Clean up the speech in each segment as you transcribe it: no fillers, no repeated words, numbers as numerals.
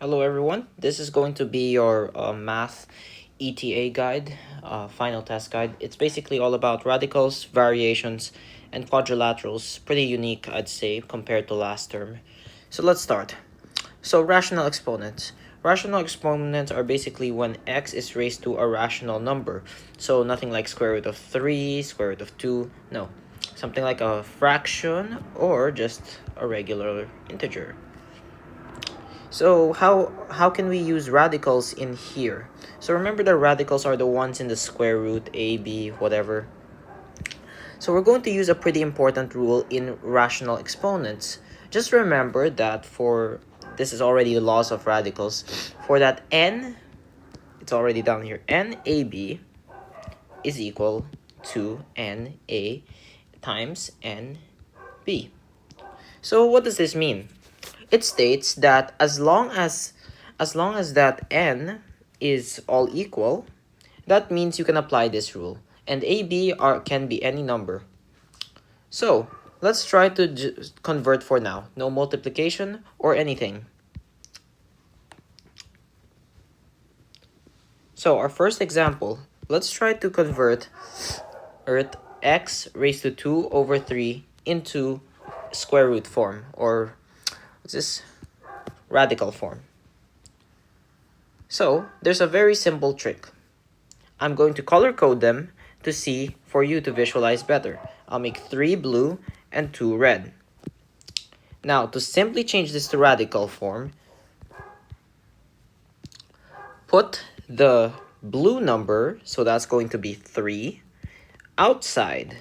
Hello everyone, this is going to be your math ETA guide, final test guide. It's basically all about radicals, variations, and quadrilaterals. Pretty unique, I'd say, compared to last term. So let's start. So rational exponents. Rational exponents are basically when x is raised to a rational number. So nothing like square root of 3, square root of 2, no. Something like a fraction or just a regular integer. So how can we use radicals in here? So remember the radicals are the ones in the square root, a, b, whatever. So we're going to use a pretty important rule in rational exponents. Just remember that this is already the laws of radicals. For that n, it's already down here, NAB is equal to NA times NB. So what does this mean? It states that as long as that n is all equal, that means you can apply this rule. And AB can be any number. So let's try to convert for now. No multiplication or anything. So our first example, let's try to convert x raised to 2 over 3 into square root form, or what's this? Radical form. So there's a very simple trick. I'm going to color code them for you to visualize better. I'll make 3 blue and 2 red. Now, to simply change this to radical form, put the blue number, so that's going to be 3, outside.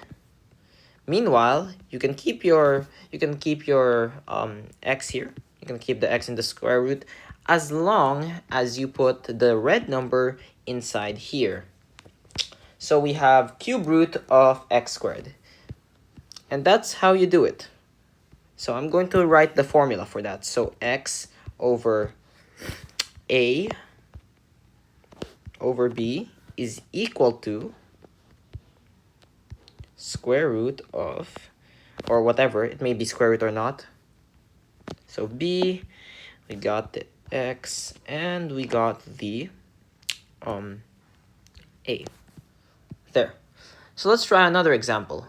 Meanwhile, you can keep your x here. You can keep the x in the square root as long as you put the red number inside here. So we have cube root of x squared. And that's how you do it. So I'm going to write the formula for that. So x over a over b is equal to square root of, or whatever, it may be square root or not. So b, we got the x, and we got the a. There. So let's try another example.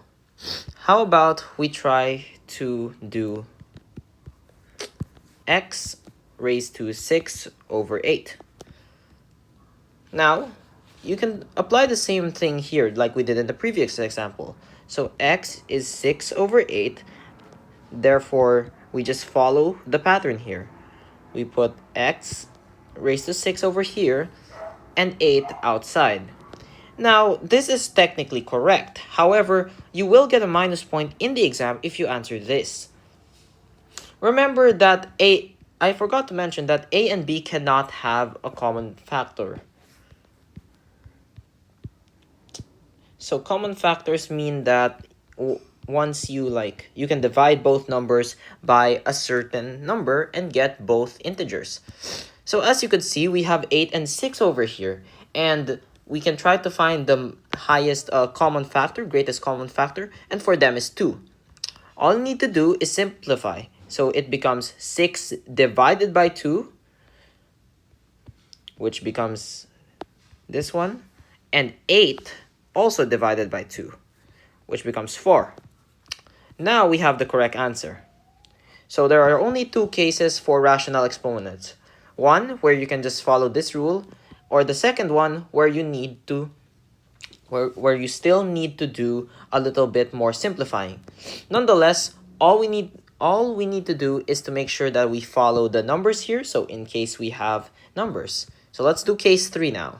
How about we try to do x raised to 6 over 8. Now, you can apply the same thing here like we did in the previous example. So x is 6 over 8. Therefore, we just follow the pattern here. We put x raised to 6 over here and 8 outside. Now, this is technically correct. However, you will get a minus point in the exam if you answer this. Remember that I forgot to mention that a and b cannot have a common factor. So common factors mean that once you can divide both numbers by a certain number and get both integers. So as you could see, we have 8 and 6 over here, and we can try to find the highest common factor, greatest common factor, and for them is 2. All you need to do is simplify. So it becomes 6 divided by 2, which becomes this one, and 8 also divided by 2, which becomes 4. Now we have the correct answer. So there are only 2 cases for rational exponents. One where you can just follow this rule, or the second one where you need to where you still need to do a little bit more simplifying. Nonetheless, all we need to do is to make sure that we follow the numbers here, so in case we have numbers. So let's do case 3 now.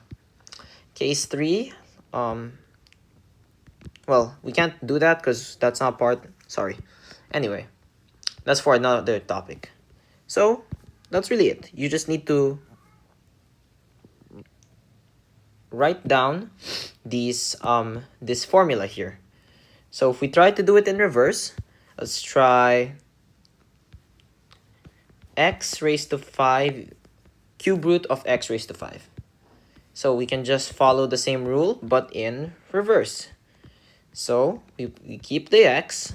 Case 3, well, we can't do that because that's not part, sorry. Anyway, that's for another topic. So that's really it. You just need to write down this formula here. So if we try to do it in reverse, let's try x raised to 5, cube root of x raised to 5. So we can just follow the same rule, but in reverse. So we keep the x,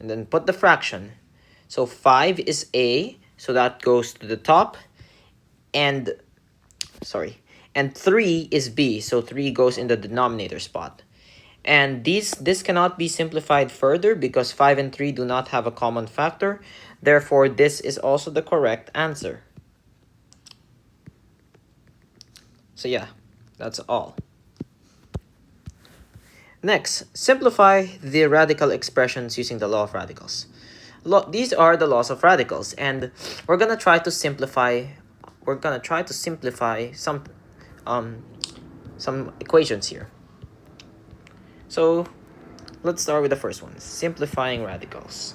and then put the fraction. So 5 is a, so that goes to the top, and sorry, and 3 is b, so 3 goes in the denominator spot. And this cannot be simplified further because 5 and 3 do not have a common factor. Therefore, this is also the correct answer. So yeah, that's all. Next, simplify the radical expressions using the law of radicals. These are the laws of radicals, and we're gonna try to simplify. Some equations here. So let's start with the first one: simplifying radicals.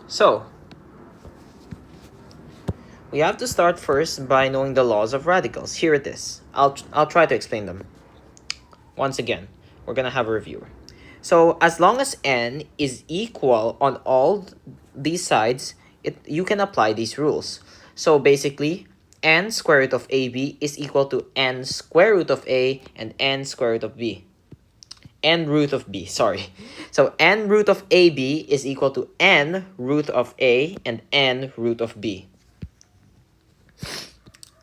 So we have to start first by knowing the laws of radicals. Here it is. I'll try to explain them. Once again, we're gonna have a review. So as long as n is equal on all these sides, you can apply these rules. So basically, n square root of ab is equal to n square root of a and n square root of b. N root of b, sorry. So n root of ab is equal to n root of a and n root of b.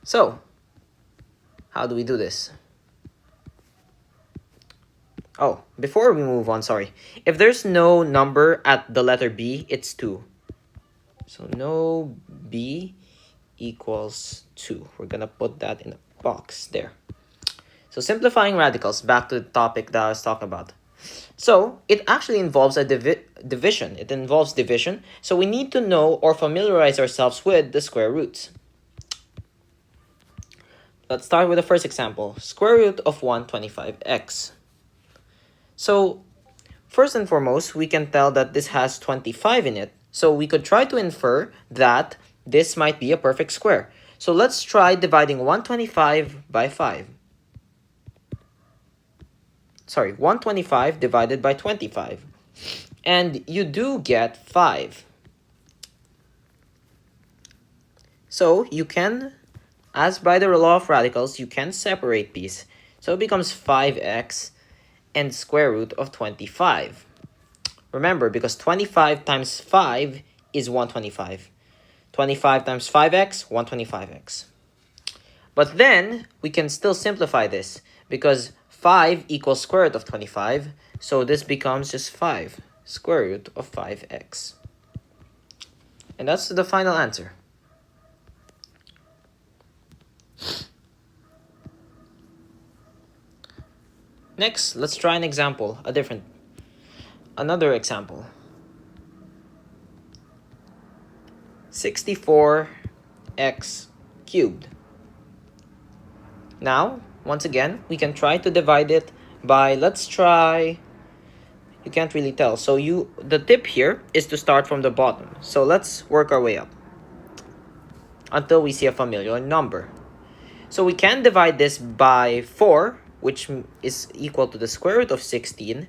So, how do we do this? Oh, before we move on, sorry. If there's no number at the letter b, it's 2. So no b equals 2. We're going to put that in a box there. So simplifying radicals, back to the topic that I was talking about. So it actually involves a division. It involves division. So we need to know or familiarize ourselves with the square roots. Let's start with the first example. Square root of 125x. So first and foremost, we can tell that this has 25 in it. So we could try to infer that this might be a perfect square. So let's try dividing 125 by 5. Sorry, 125 divided by 25. And you do get 5. So you can, as by the law of radicals, you can separate these. So it becomes 5x and square root of 25. Remember, because 25 times 5 is 125. 25 times 5x, 125x. But then, we can still simplify this, because 5 equals square root of 25, so this becomes just 5, square root of 5x. And that's the final answer. Next, let's try an example, another example. 64x cubed. Now, once again, we can try to divide it by, let's try, you can't really tell. So the tip here is to start from the bottom. So let's work our way up until we see a familiar number. So we can divide this by 4, which is equal to the square root of 16,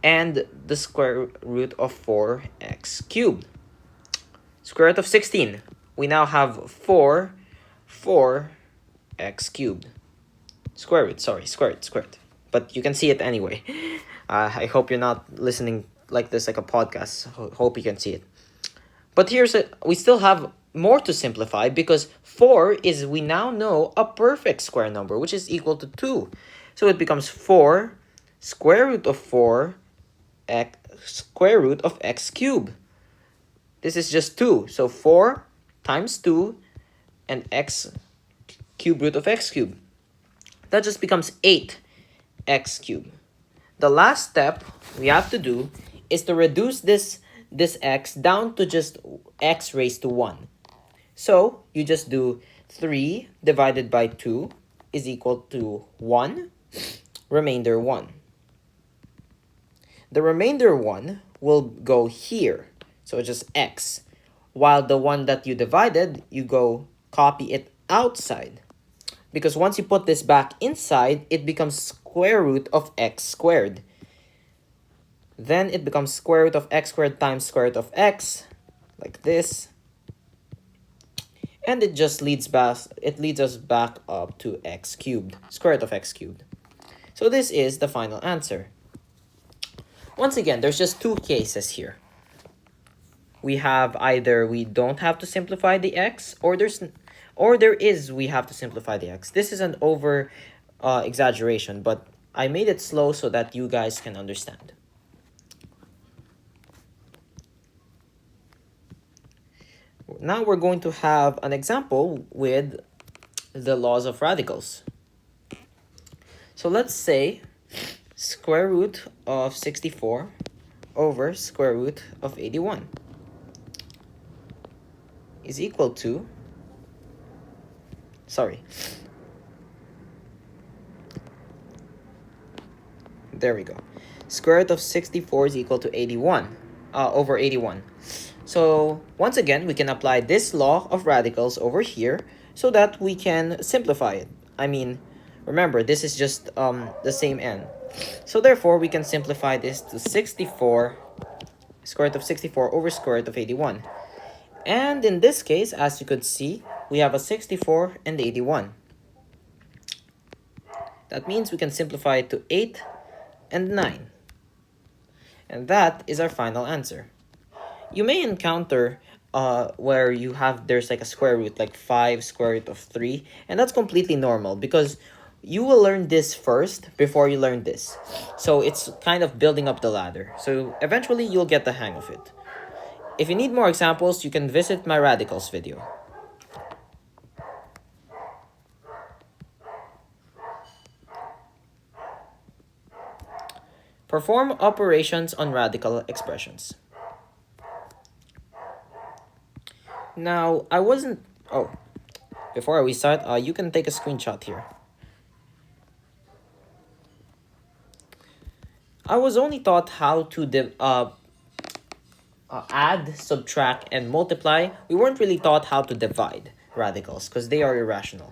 and the square root of 4x cubed. Square root of 16. We now have 4x cubed. Square root, sorry, square root. But you can see it anyway. I hope you're not listening like this like a podcast. Hope you can see it. But we still have more to simplify, because 4 is, we now know, a perfect square number, which is equal to 2. So it becomes 4 square root of 4 x square root of x cubed. This is just 2. So 4 times 2 and x cube root of x cubed. That just becomes 8x cubed. The last step we have to do is to reduce this x down to just x raised to 1. So you just do 3 divided by 2 is equal to 1, remainder 1. The remainder 1 will go here, so it's just x. While the one that you divided, you go copy it outside. Because once you put this back inside, it becomes square root of x squared. Then it becomes square root of x squared times square root of x, like this. And it just leads us back up to x cubed, square root of x cubed. So this is the final answer. Once again, there's just two cases here. We have either we don't have to simplify the x, or there is we have to simplify the x. This is an over exaggeration, but I made it slow so that you guys can understand. Now we're going to have an example with the laws of radicals. So let's say square root of 64 over square root of 81 is equal to, there we go. Square root of 64 is equal to 81 over 81. So once again, we can apply this law of radicals over here so that we can simplify it. I mean, remember, this is just the same n. So therefore, we can simplify this to 64, square root of 64 over square root of 81. And in this case, as you could see, we have a 64 and 81. That means we can simplify it to 8 and 9. And that is our final answer. You may encounter where there's like a square root, like 5 square root of 3, and that's completely normal because you will learn this first before you learn this. So it's kind of building up the ladder. So eventually you'll get the hang of it. If you need more examples, you can visit my radicals video. Perform operations on radical expressions. Now, before we start, you can take a screenshot here. I was only taught how to add, subtract, and multiply. We weren't really taught how to divide radicals because they are irrational.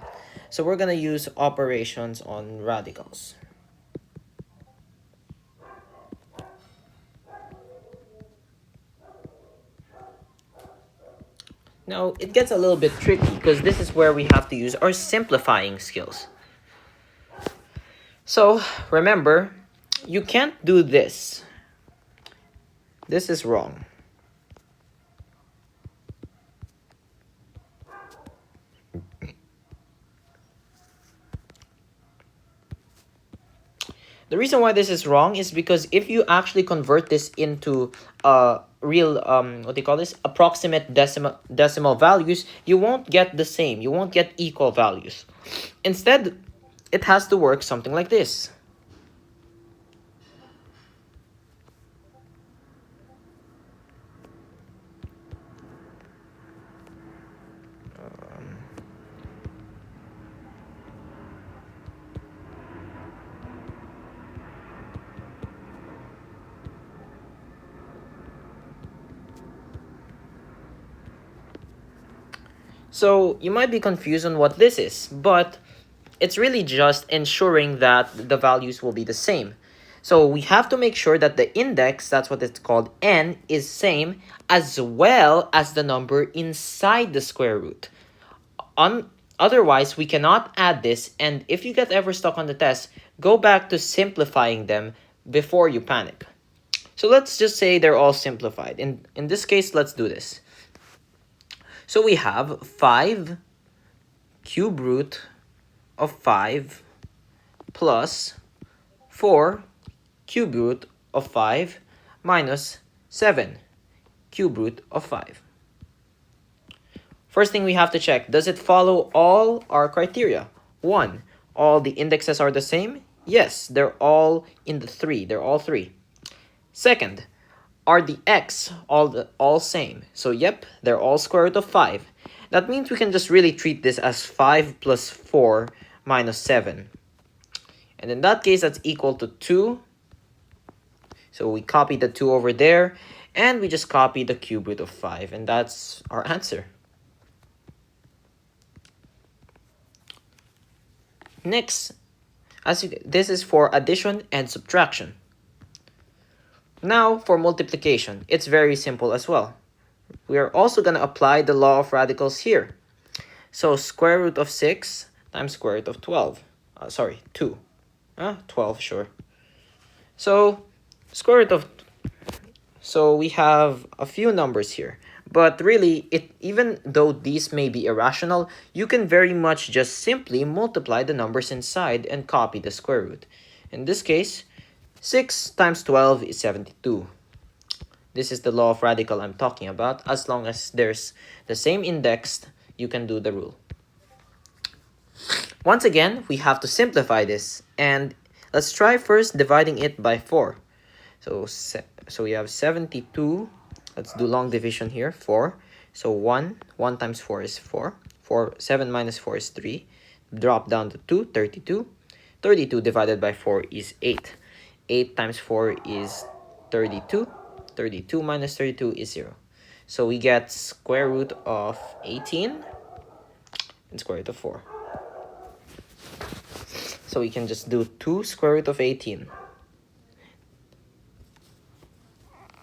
So we're going to use operations on radicals. Now, it gets a little bit tricky because this is where we have to use our simplifying skills. So, remember, you can't do this. This is wrong. The reason why this is wrong is because if you actually convert this into real, approximate decimal values, you won't get the same. You won't get equal values. Instead, it has to work something like this. So you might be confused on what this is, but it's really just ensuring that the values will be the same. So we have to make sure that the index, that's what it's called, n, is same as well as the number inside the square root. Otherwise, we cannot add this, and if you get ever stuck on the test, go back to simplifying them before you panic. So let's just say they're all simplified. In this case, let's do this. So we have 5 cube root of 5 plus 4 cube root of 5 minus 7 cube root of 5. First thing we have to check, does it follow all our criteria? 1, all the indexes are the same? Yes, they're all in the 3. They're all 3. Second, are the x all same? So yep, they're all square root of 5. That means we can just really treat this as 5 plus 4 minus 7. And in that case, that's equal to 2. So we copy the 2 over there, and we just copy the cube root of 5, and that's our answer. Next, this is for addition and subtraction. Now for multiplication, it's very simple as well. We are also going to apply the law of radicals here. So square root of 6 times square root of 2. 12, sure. So, square root of... So we have a few numbers here. But really, even though these may be irrational, you can very much just simply multiply the numbers inside and copy the square root. In this case, 6 times 12 is 72. This is the law of radical I'm talking about. As long as there's the same index, you can do the rule. Once again, we have to simplify this. And let's try first dividing it by 4. So we have 72. Let's do long division here. 4. So 1 times 4 is 4. 7 minus 4 is 3. Drop down to 2, 32. 32 divided by 4 is 8. 8 times 4 is 32. 32 minus 32 is 0. So we get square root of 18 and square root of 4. So we can just do 2 square root of 18.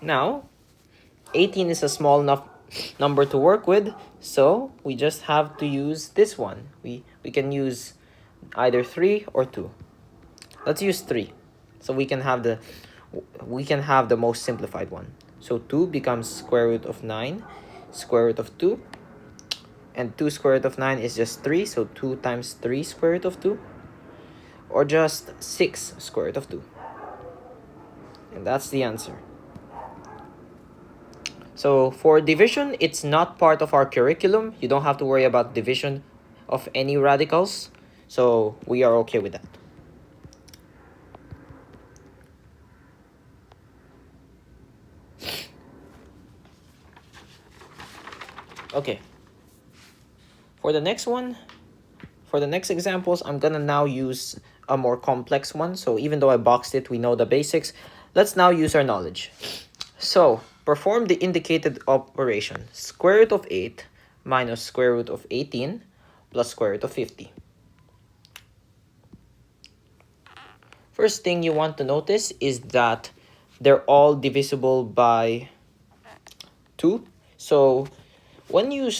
Now, 18 is a small enough number to work with, so we just have to use this one. We can use either 3 or 2. Let's use 3. So we can have the most simplified one. So 2 becomes square root of 9, square root of 2. And 2 square root of 9 is just 3, so 2 times 3 square root of 2. Or just 6 square root of 2. And that's the answer. So for division, it's not part of our curriculum. You don't have to worry about division of any radicals. So we are okay with that. Okay. For the next examples, I'm gonna now use a more complex one. So even though I boxed it, we know the basics. Let's now use our knowledge. So perform the indicated operation. Square root of 8 minus square root of 18 plus square root of 50. First thing you want to notice is that they're all divisible by 2. So when you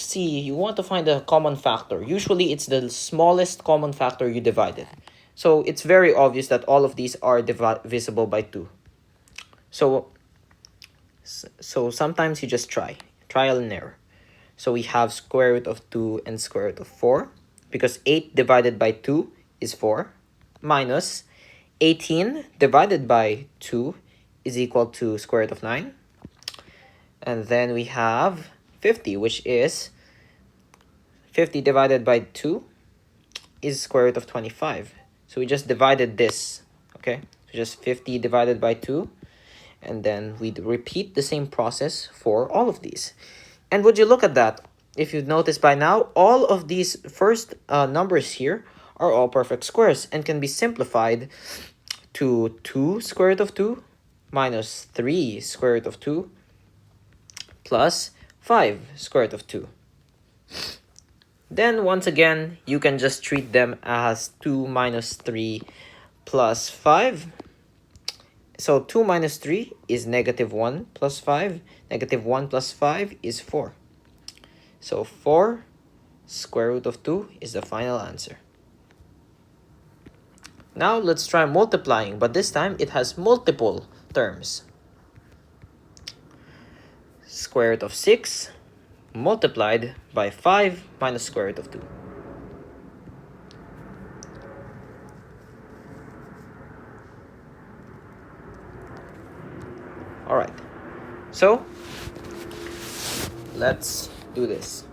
want to find a common factor, usually it's the smallest common factor you divided. So it's very obvious that all of these are divisible by 2. So sometimes you just trial and error. So we have square root of 2 and square root of 4, because 8 divided by 2 is 4, minus 18 divided by 2 is equal to square root of 9. And then we have 50, which is 50 divided by 2 is square root of 25. So we just divided this, okay? So just 50 divided by 2. And then we repeat the same process for all of these. And would you look at that? If you've noticed by now, all of these first numbers here are all perfect squares and can be simplified to 2 square root of 2 minus 3 square root of 2 plus 5 square root of 2. Then once again, you can just treat them as 2 minus 3 plus 5. So 2 minus 3 is negative 1 plus 5. Negative 1 plus 5 is 4. So 4 square root of 2 is the final answer. Now let's try multiplying, but this time it has multiple terms. Square root of 6 multiplied by 5 minus square root of 2. Alright, so let's do this.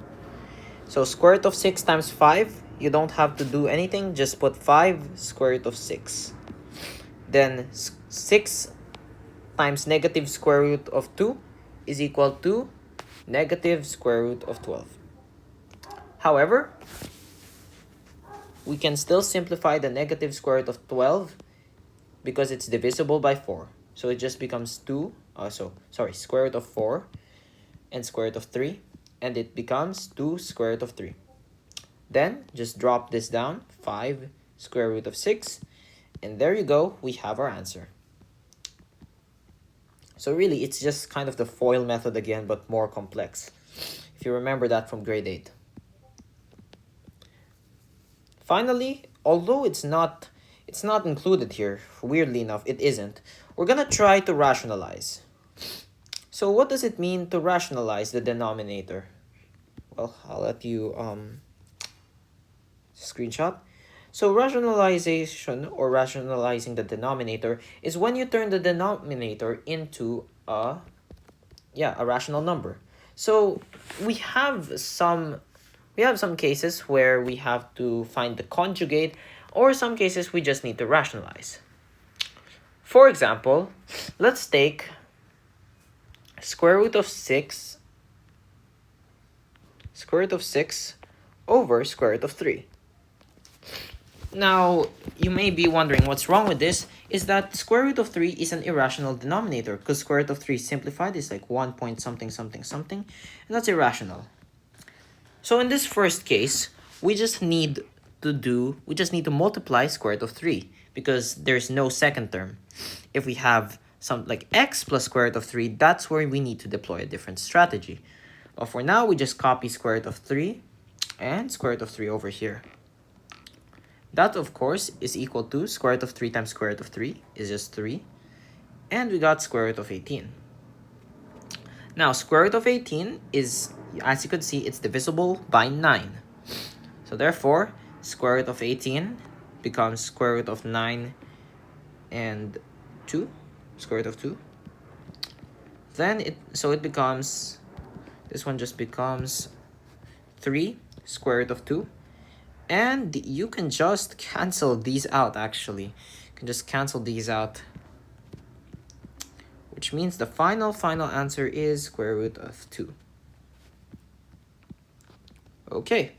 So square root of 6 times 5, you don't have to do anything, just put 5 square root of 6. Then 6 times negative square root of 2 is equal to negative square root of 12. However, we can still simplify the negative square root of 12 because it's divisible by 4. So it just becomes square root of 4 and square root of 3, and it becomes 2 square root of 3. Then just drop this down, 5 square root of 6, and there you go, we have our answer. So really, it's just kind of the FOIL method again, but more complex, if you remember that from grade 8. Finally, although it's not It's not included here. Weirdly enough, it isn't. We're gonna try to rationalize. So what does it mean to rationalize the denominator? Well, I'll let you screenshot. So rationalization, or rationalizing the denominator, is when you turn the denominator into a rational number. So we have some cases where we have to find the conjugate, or some cases we just need to rationalize. For example, let's take square root of 6 over square root of 3. Now, you may be wondering what's wrong with this is that square root of 3 is an irrational denominator, because square root of 3 simplified is like 1 point something something something, and that's irrational. So in this first case, we just need to multiply square root of 3, because there's no second term. If we have something like x plus square root of 3, that's where we need to deploy a different strategy. But for now, we just copy square root of 3 and square root of 3 over here. That, of course, is equal to square root of 3 times square root of 3 is just 3. And we got square root of 18. Now, square root of 18 is, as you can see, it's divisible by 9. So therefore, square root of 18 becomes square root of 9 and 2, square root of 2. Then it becomes, this one just becomes 3 square root of 2. And you can just cancel these out, actually. You can just cancel these out, which means the final answer is square root of 2. Okay.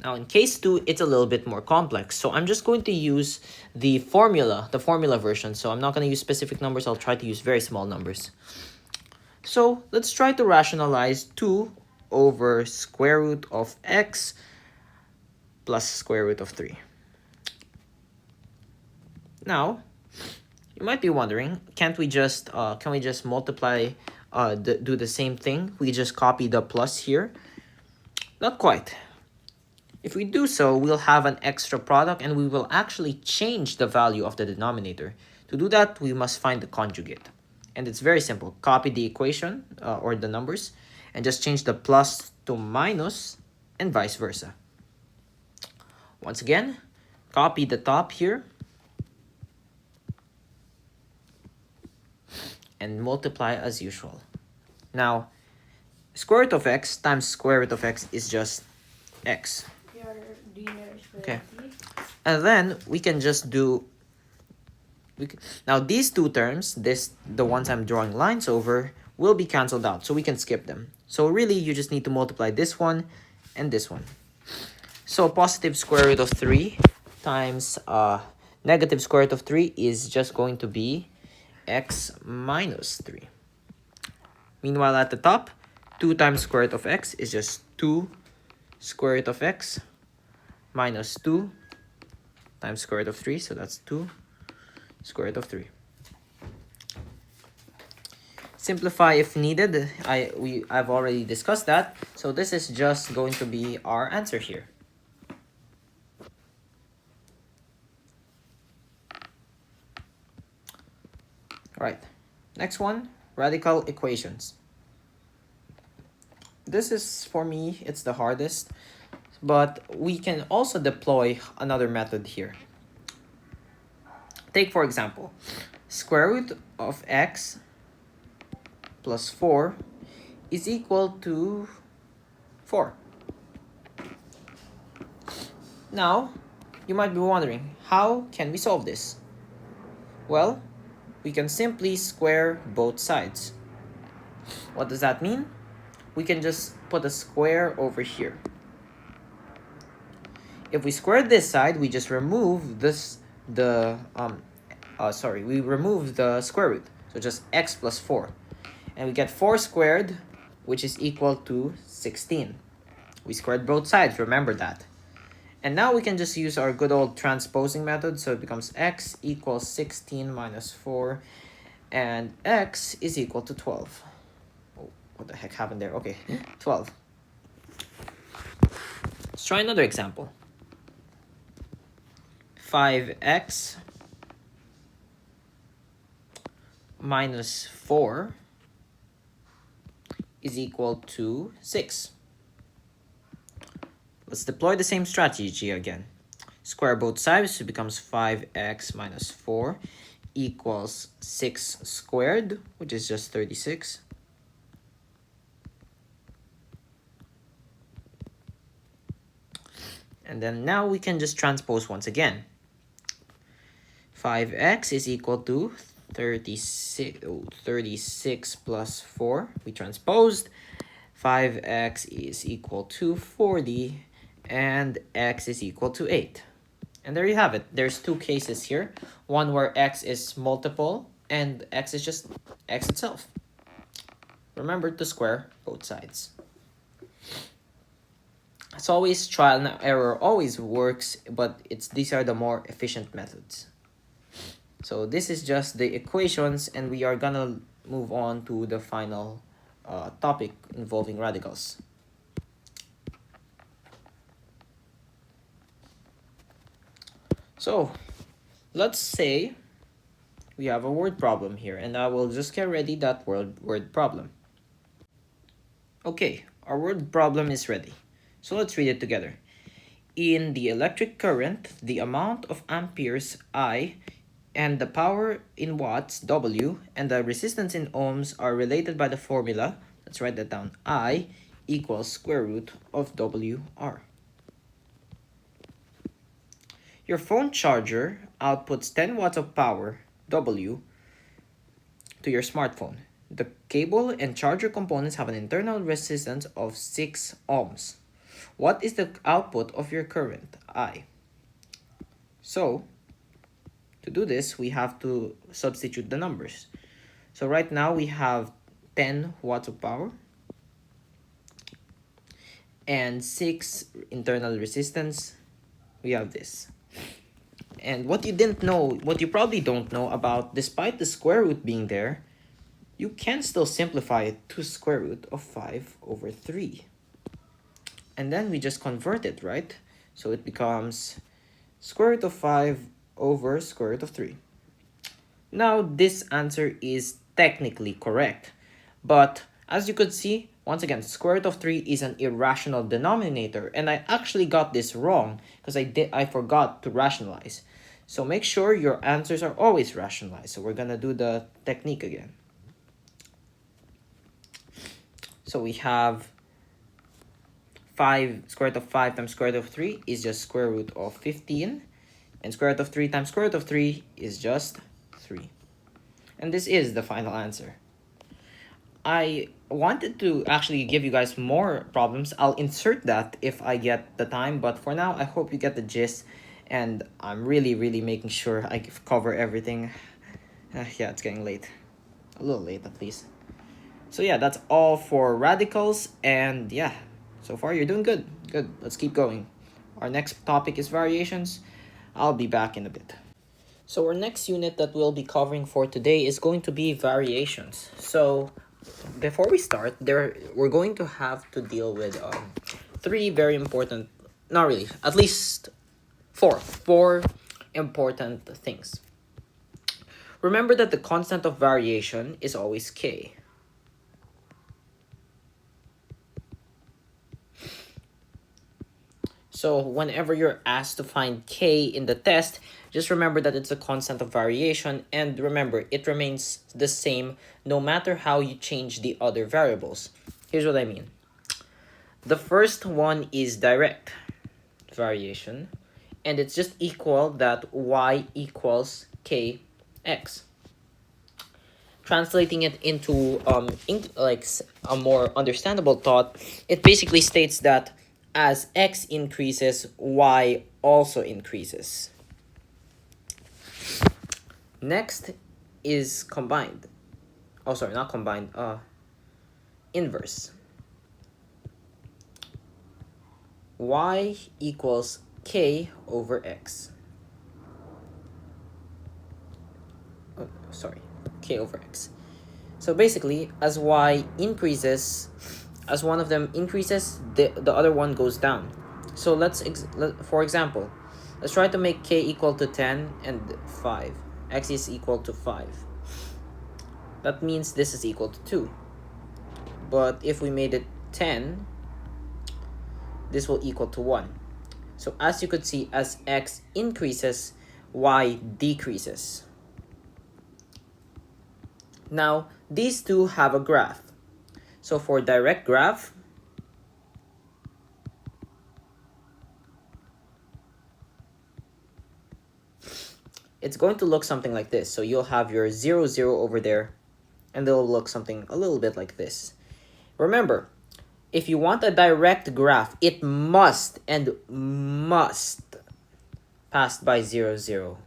Now in case 2, it's a little bit more complex. So I'm just going to use the formula version. So I'm not going to use specific numbers. I'll try to use very small numbers. So let's try to rationalize 2 over square root of x plus square root of 3. Now, you might be wondering, can we just multiply, do the same thing? We just copy the plus here? Not quite. If we do so, we'll have an extra product, and we will actually change the value of the denominator. To do that, we must find the conjugate. And it's very simple. Copy the equation, or the numbers, and just change the plus to minus, and vice versa. Once again, copy the top here, and multiply as usual. Now, square root of x times square root of x is just x. Okay. And then we can just do, now these two terms, the ones I'm drawing lines over, will be cancelled out, so we can skip them. So really, you just need to multiply this one and this one. So positive square root of 3 times negative square root of 3 is just going to be x minus 3. Meanwhile, at the top, 2 times square root of x is just 2 square root of x minus 2 times square root of 3, so that's 2 square root of 3. Simplify if needed. I've already discussed that, so this is just going to be our answer here. Alright, next one, radical equations. This is, for me, it's the hardest, but we can also deploy another method here. Take, for example, square root of x plus 4 is equal to 4. Now, you might be wondering, how can we solve this? Well, we can simply square both sides. What does that mean? We can just put a square over here. If we square this side, we just remove we remove the square root. So just x plus 4. And we get 4 squared, which is equal to 16. We squared both sides, remember that. And now we can just use our good old transposing method. So it becomes x equals 16 minus 4. And x is equal to 12. Oh, what the heck happened there? Okay, 12. Let's try another example. 5x minus 4 is equal to 6. Let's deploy the same strategy again. Square both sides, so it becomes 5x minus 4 equals 6 squared, which is just 36. And then now we can just transpose once again. 5x is equal to 36 plus 4. We transposed. 5x is equal to 40, and x is equal to 8. And there you have it. There's two cases here. One where x is multiple, and x is just x itself. Remember to square both sides. As always, trial and error always works, but these are the more efficient methods. So this is just the equations, and we are gonna move on to the final topic involving radicals. So let's say we have a word problem here, and I will just get ready that word problem. Okay, our word problem is ready. So let's read it together. In the electric current, the amount of amperes I and the power in watts W and the resistance in ohms are related by the formula. Let's write that down. I equals square root of WR. Your phone charger outputs 10 watts of power, W, to your smartphone. The cable and charger components have an internal resistance of 6 ohms. What is the output of your current, I? So, to do this, we have to substitute the numbers. So right now we have 10 watts of power and 6 internal resistance. We have this. And what you probably don't know about, despite the square root being there, you can still simplify it to square root of 5 over 3. And then we just convert it, right? So it becomes square root of 5 over square root of 3. Now this answer is technically correct. But as you could see, once again, square root of 3 is an irrational denominator. And I actually got this wrong because I forgot to rationalize. So make sure your answers are always rationalized. So we're going to do the technique again. So we have 5 square root of 5 times square root of 3 is just square root of 15. And square root of 3 times square root of 3 is just 3. And this is the final answer. I wanted to actually give you guys more problems. I'll insert that if I get the time. But for now, I hope you get the gist. And I'm really making sure I cover everything. Yeah, it's getting late. A little late at least. So yeah, that's all for radicals. And yeah, so far you're doing good. Good. Let's keep going. Our next topic is variations. I'll be back in a bit. So our next unit that we'll be covering for today is going to be variations. So before we start, we're going to have to deal with 3 very important, not really, at least 4 important things. Remember that the constant of variation is always k. So whenever you're asked to find k in the test, just remember that it's a constant of variation, and remember, it remains the same no matter how you change the other variables. Here's what I mean. The first one is direct variation, and it's just equal that y equals kx. Translating it into like a more understandable thought, it basically states that as x increases, y also increases. Next is combined. Oh, sorry, not combined. Inverse. Y equals k over x. Oh, sorry, k over x. So basically, as y increases, as one of them increases, the other one goes down. So for example, Let's try to make k equal to 10 and 5. X is equal to 5. That means this is equal to 2. But if we made it 10, this will equal to 1. So as you could see, as x increases, y decreases. Now, these two have a graph. So for direct graph, it's going to look something like this. So you'll have your 0, 0 over there, and it'll look something a little bit like this. Remember, if you want a direct graph, it must pass by 0, 0.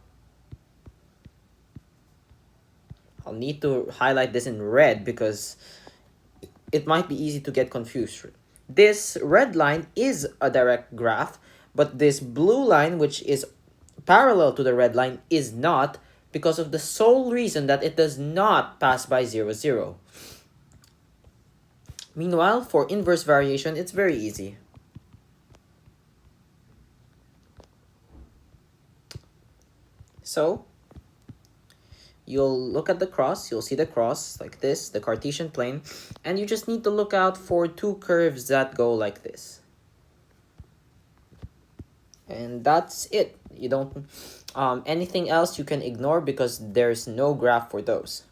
I'll need to highlight this in red because it might be easy to get confused. This red line is a direct graph, but this blue line, which is parallel to the red line, is not, because of the sole reason that it does not pass by 0, 0. Meanwhile, for inverse variation, it's very easy. So, you'll look at the cross, you'll see the cross like this, the Cartesian plane, and you just need to look out for two curves that go like this. And that's it. You don't, anything else you can ignore because there's no graph for those.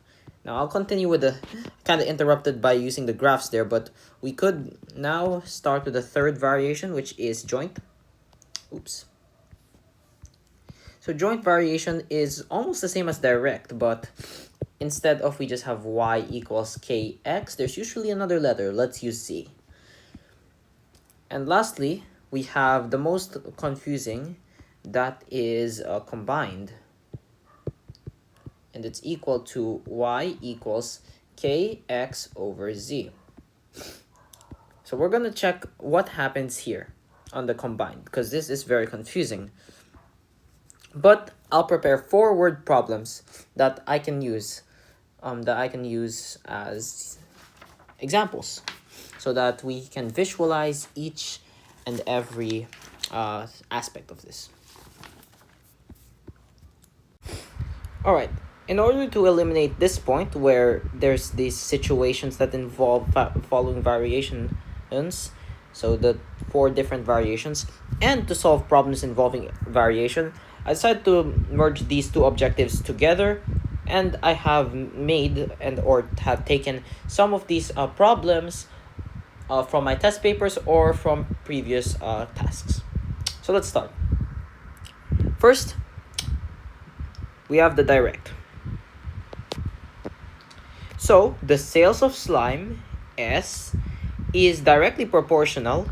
Now I'll continue with the, kind of interrupted by using the graphs there, but we could now start with the third variation, which is joint. Oops. So joint variation is almost the same as direct, but instead of we just have y equals kx, there's usually another letter. Let's use z. And lastly, we have the most confusing, that is combined. And it's equal to y equals kx over z. So we're going to check what happens here on the combined, because this is very confusing. But I'll prepare 4 word problems that I can use as examples, so that we can visualize each and every aspect of this. All right. In order to eliminate this point where there's these situations that involve following variations, so the 4 different variations, and to solve problems involving variation, I decided to merge these 2 objectives together, and I have made or have taken some of these problems from my test papers or from previous tasks. So let's start. First, we have the direct. So the sales of slime, S, is directly proportional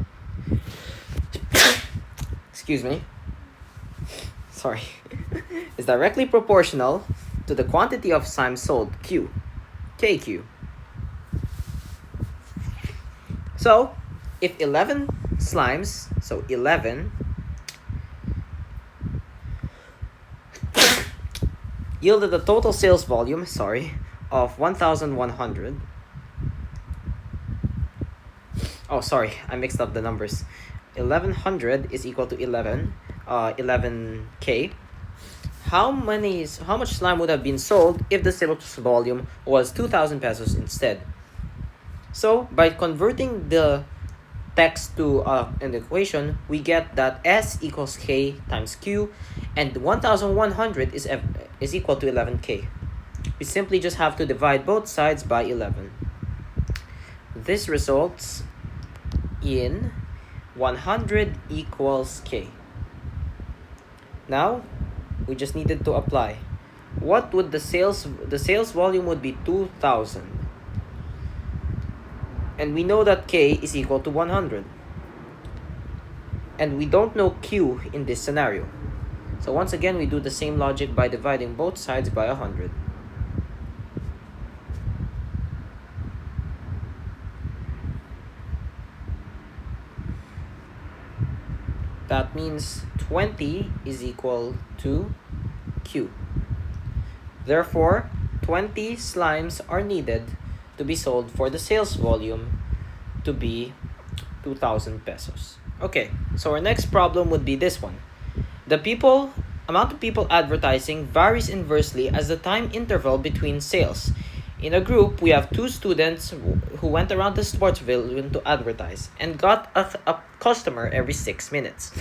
excuse me, sorry, is directly proportional to the quantity of slime sold, Q, KQ. So if 11 slimes, so 11, yielded a total sales volume, of 1,100. Oh, sorry, I mixed up the numbers. 1,100 is equal to 11K. How much slime would have been sold if the sales volume was 2,000 pesos instead? So by converting the text to an equation, we get that S equals K times Q, and 1,100 is equal to 11K. We simply just have to divide both sides by 11. This results in 100 equals K. Now, we just needed to apply. What would the sales volume would be 2,000. And we know that K is equal to 100. And we don't know Q in this scenario. So once again, we do the same logic by dividing both sides by 100. That means 20 is equal to Q. Therefore, 20 slimes are needed to be sold for the sales volume to be 2,000 pesos. Okay, so our next problem would be this one. The amount of people advertising varies inversely as the time interval between sales. In a group, we have 2 students who went around the sports pavilion to advertise and got a customer every 6 minutes.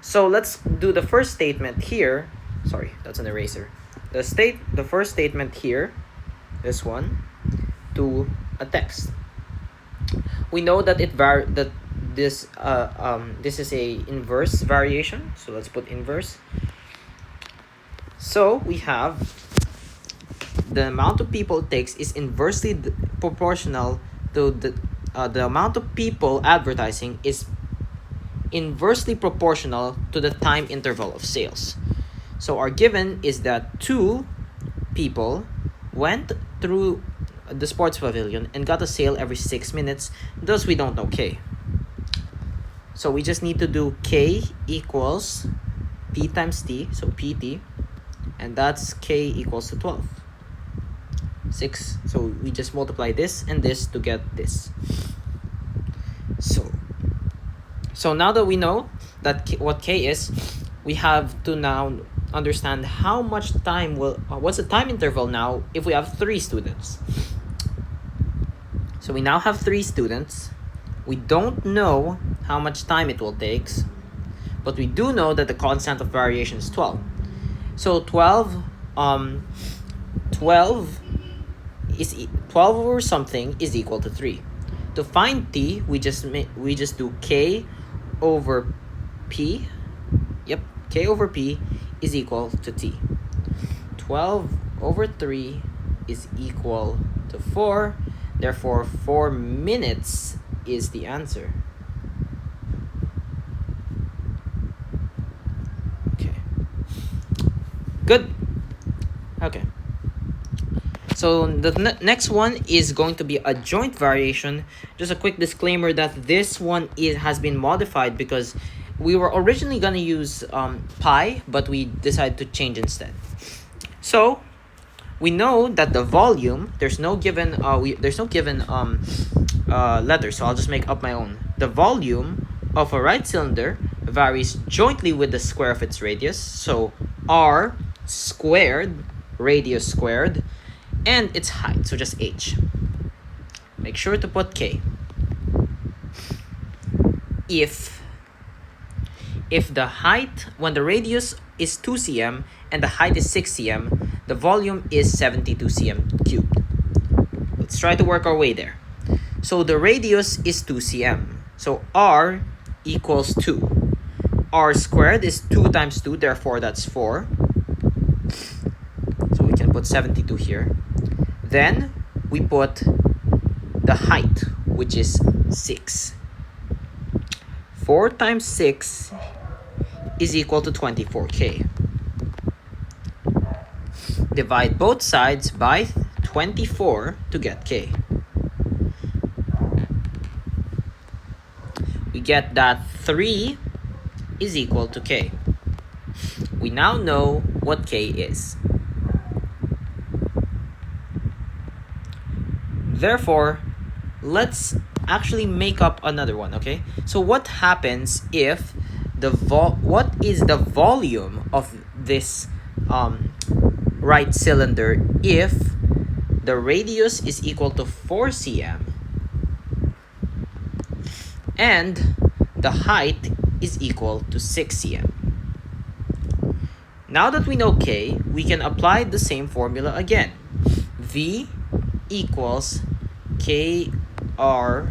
So let's do the first statement here. Sorry, that's an eraser. The first statement here, this one, to a text. We know that this is a inverse variation, so let's put inverse. So we have the amount of people it takes is inversely proportional to the amount of people advertising is inversely proportional to the time interval of sales. So our given is that 2 people went through the sports pavilion and got a sale every 6 minutes, thus we don't know K. So we just need to do K equals P times T, so PT, and that's K equals to 12. 6, so we just multiply this and this to get this. So now that we know that what K is, we have to now understand how much time what's the time interval now if we have 3 students. So we now have 3 students. We don't know how much time it will take, but we do know that the constant of variation is 12. So 12 over something is equal to 3. To find T, we just do K over P. Yep, K over P is equal to T. 12 over 3 is equal to 4. Therefore, 4 minutes is the answer. Okay. Good. Okay. So the next one is going to be a joint variation. Just a quick disclaimer that this one has been modified because we were originally going to use pi, but we decided to change instead. So we know that the volume, there's no given letter, so I'll just make up my own. The volume of a right cylinder varies jointly with the square of its radius, so r squared, radius squared, and its height, so just h. Make sure to put k. If the height, when the radius is 2 cm and the height is 6 cm, the volume is 72 cm cubed. Let's try to work our way there. So the radius is 2 cm. So r equals 2. R squared is 2 times 2, therefore that's 4. So we can put 72 here. Then we put the height, which is 6. 4 times 6 is equal to 24k. Divide both sides by 24 to get k. We get that 3 is equal to k. We now know what k is. Therefore, let's actually make up another one, okay? So what happens if what is the volume of this right cylinder if the radius is equal to 4 cm and the height is equal to 6 cm? Now that we know k, we can apply the same formula again. V equals kr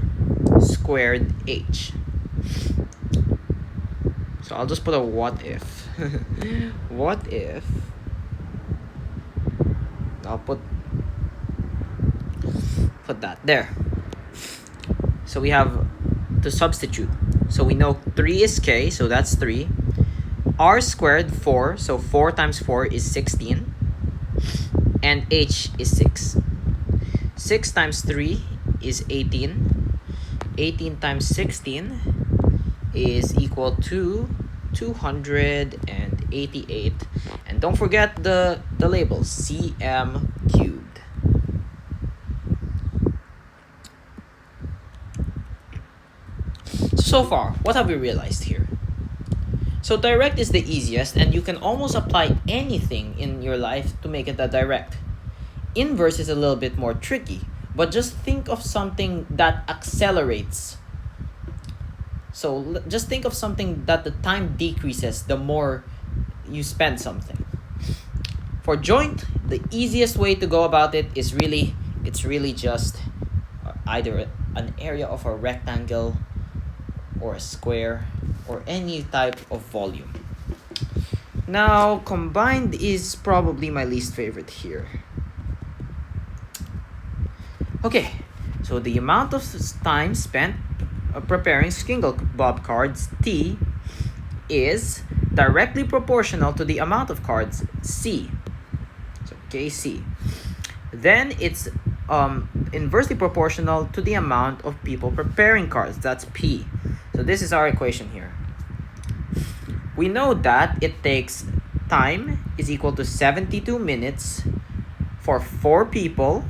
squared h. So I'll just put a what if. What if I'll put that there. So we have to substitute. So we know 3 is k, so that's 3. R squared 4, so 4 times 4 is 16. And h is 6. 6 times 3 is 18. 18 times 16 is equal to 288. And don't forget the labels, cm cubed. So far, what have we realized here? So direct is the easiest, and you can almost apply anything in your life to make it a direct. Inverse is a little bit more tricky, but just think of something that accelerates. So just think of something that the time decreases the more you spend something. For joint, the easiest way to go about it is it's really just either an area of a rectangle or a square or any type of volume. Now, combined is probably my least favorite here. Okay, so the amount of time spent preparing single bob cards, T, is directly proportional to the amount of cards, C. So KC. Then it's inversely proportional to the amount of people preparing cards, that's P. So this is our equation here. We know that it takes time is equal to 72 minutes for 4 people,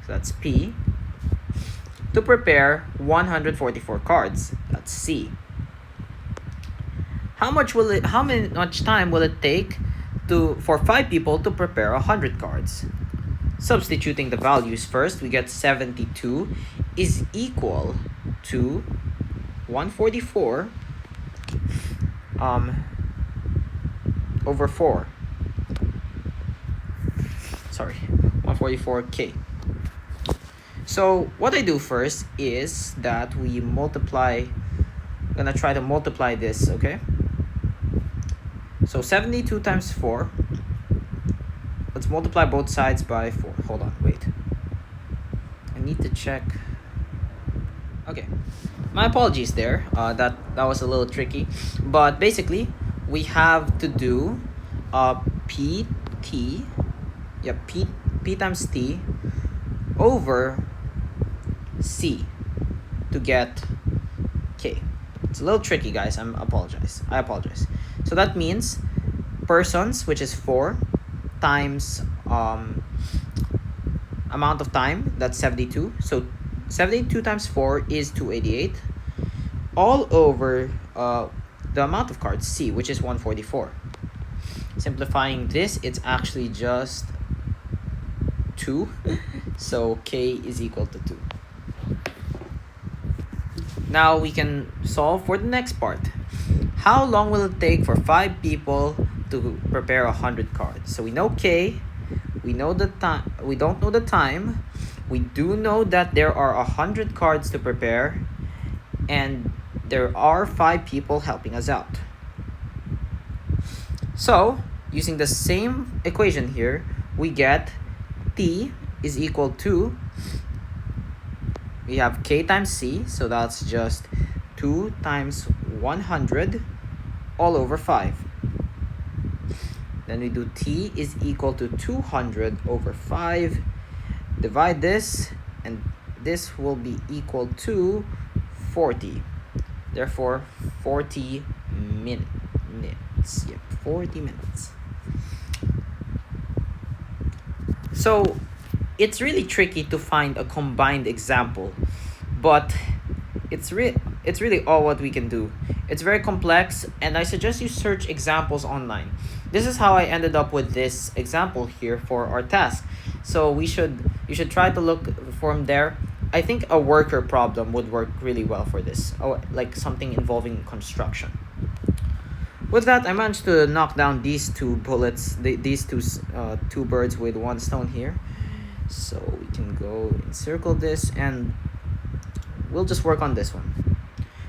so that's P, to prepare 144 cards, that's C. How much time will it take for 5 people to prepare 100 cards? Substituting the values first, we get 72 is equal to 144 over 4. Sorry, 144k. So what I do first is that we multiply. I'm gonna try to multiply this, okay? So 72 times 4. Let's multiply both sides by 4. Hold on, wait. I need to check. Okay, my apologies there. That was a little tricky, but basically we have to do P times T over C to get K. It's a little tricky, guys. I apologize. So that means persons, which is 4, times amount of time, that's 72. So 72 times 4 is 288, all over the amount of cards, C, which is 144. Simplifying this, it's actually just 2. So K is equal to 2. Now we can solve for the next part. How long will it take for 5 people to prepare 100 cards? So we know K, we know the time, we don't know the time. We do know that there are 100 cards to prepare, and there are 5 people helping us out. So using the same equation here, we get T is equal to, we have K times C, so that's just 2 times 100 all over 5. Then we do T is equal to 200 over 5. Divide this, and this will be equal to 40. Therefore, 40 minutes. Yep, 40 minutes. So it's really tricky to find a combined example, but it's really all what we can do. It's very complex, and I suggest you search examples online. This is how I ended up with this example here for our task. So you should try to look from there. I think a worker problem would work really well for this, like something involving construction. With that, I managed to knock down these 2 bullets, these two birds with 1 stone here. So we can go encircle this, and we'll just work on this one.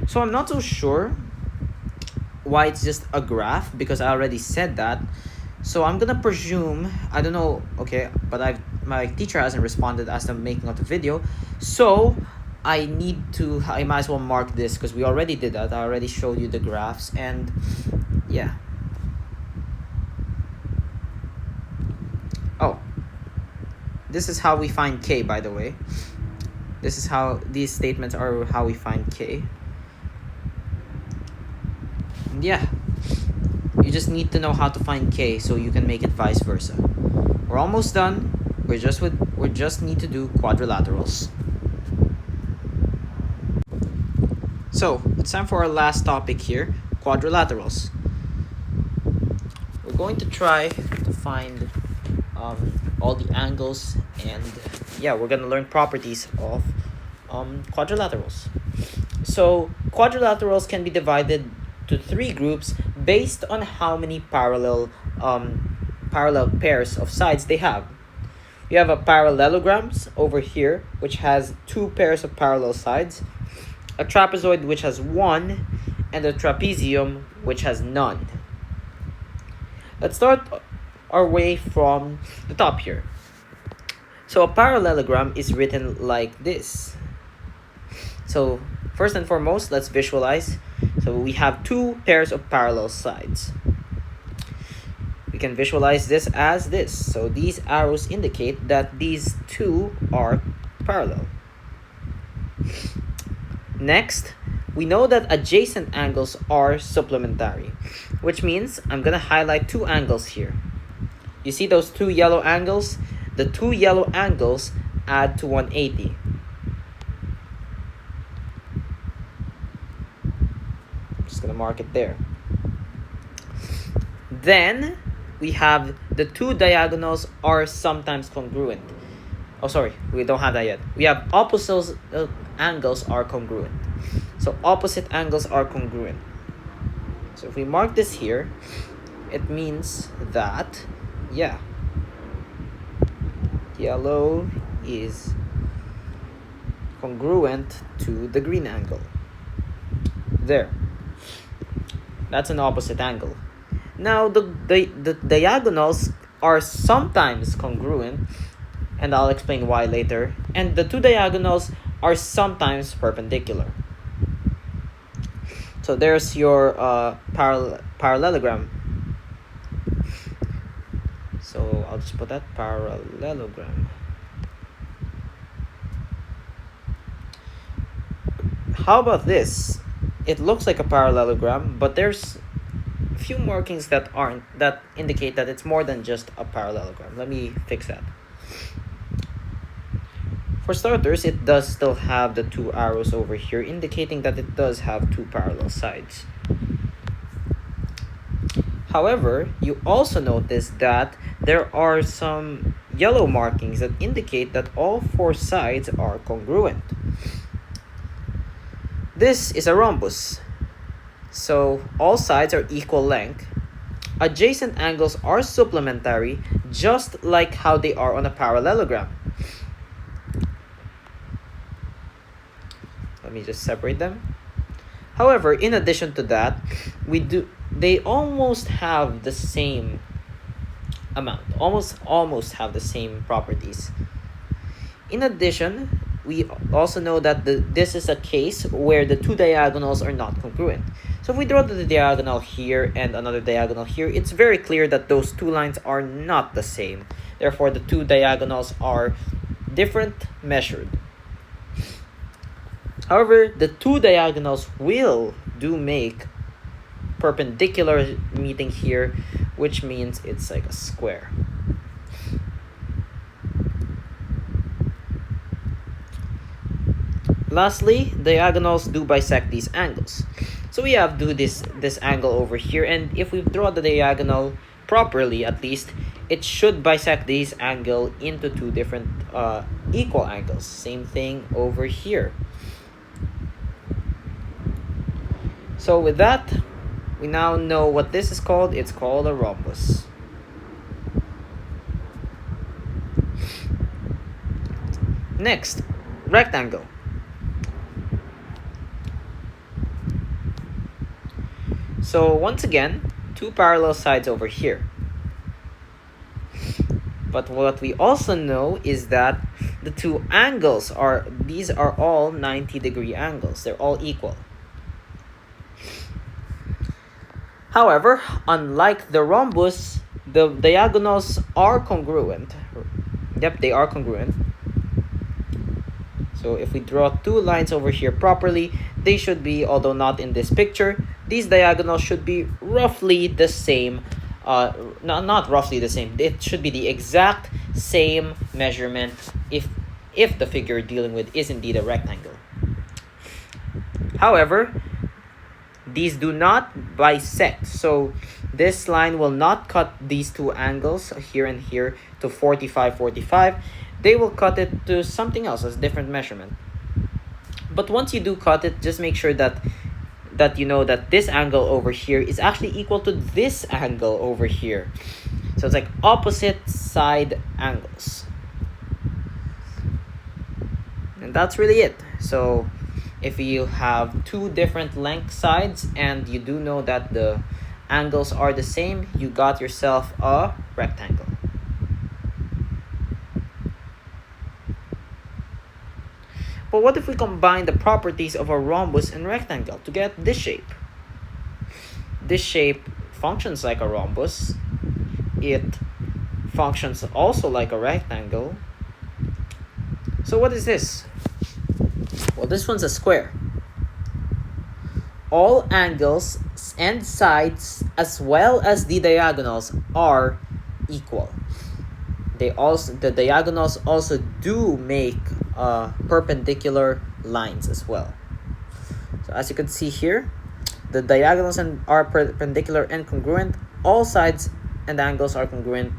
So I'm not so sure why it's just a graph, because I already said that. So I'm gonna presume, I don't know, okay, but my teacher hasn't responded as I'm making out the video, so I might as well mark this, because we already did that. I already showed you the graphs, and yeah. Oh, this is how we find K, by the way. This is how these statements are, how we find K. And yeah, you just need to know how to find K so you can make it vice versa. We're almost done. We just need to do quadrilaterals. So it's time for our last topic here, quadrilaterals. We're going to try to find all the angles, and yeah, we're going to learn properties of quadrilaterals. So quadrilaterals can be divided to three groups based on how many parallel pairs of sides they have. You have a parallelograms over here, which has two pairs of parallel sides, a trapezoid which has one, and a trapezium which has none. Let's start our way from the top here. So a parallelogram is written like this. So first and foremost, let's visualize. So we have two pairs of parallel sides. We can visualize this as this. So these arrows indicate that these two are parallel. Next, we know that adjacent angles are supplementary, which means I'm going to highlight two angles here. You see those two yellow angles? The two yellow angles add to 180. I'm just going to mark it there. Then we have the two diagonals are sometimes congruent. Oh, sorry, we don't have that yet. We have opposite angles are congruent. So opposite angles are congruent. So if we mark this here, it means that, yeah, yellow is congruent to the green angle. There. That's an opposite angle. Now the diagonals are sometimes congruent, and I'll explain why later. And the two diagonals are sometimes perpendicular. So there's your parallelogram. So I'll just put that parallelogram. How about this? It looks like a parallelogram, but there's a few markings that indicate that it's more than just a parallelogram. Let me fix that. For starters, it does still have the two arrows over here, indicating that it does have two parallel sides. However, you also notice that there are some yellow markings that indicate that all four sides are congruent. This is a rhombus. So all sides are equal length. Adjacent angles are supplementary, just like how they are on a parallelogram. Let me just separate them. However, in addition to that, they almost have the same amount, almost have the same properties. In addition, we also know that this is a case where the two diagonals are not congruent. So if we draw the diagonal here and another diagonal here, it's very clear that those two lines are not the same. Therefore, the two diagonals are different measured. However, the two diagonals do make perpendicular meeting here, which means it's like a square. Lastly, diagonals do bisect these angles. So we have this angle over here, and if we draw the diagonal properly, at least, it should bisect this angle into two different equal angles. Same thing over here. So with that, we now know what this is called. It's called a rhombus. Next, rectangle. So once again, two parallel sides over here. But what we also know is that the two angles these are all 90-degree angles. They're all equal. However, unlike the rhombus, the diagonals are congruent. Yep, they are congruent. So if we draw two lines over here properly, they should be, although not in this picture, these diagonals should be roughly the same. Not roughly the same. It should be the exact same measurement if the figure you're dealing with is indeed a rectangle. However, these do not bisect, so this line will not cut these two angles here and here to 45, 45. They will cut it to something else as different measurement. But once you do cut it, just make sure that you know that this angle over here is actually equal to this angle over here. So it's like opposite side angles. And that's really it. So if you have two different length sides and you do know that the angles are the same, you got yourself a rectangle. But what if we combine the properties of a rhombus and rectangle to get this shape? This shape functions like a rhombus. It functions also like a rectangle. So what is this? Well, this one's a square. All angles and sides as well as the diagonals are equal. The diagonals also do make perpendicular lines as well. So as you can see here, the diagonals are perpendicular and congruent. All sides and angles are congruent,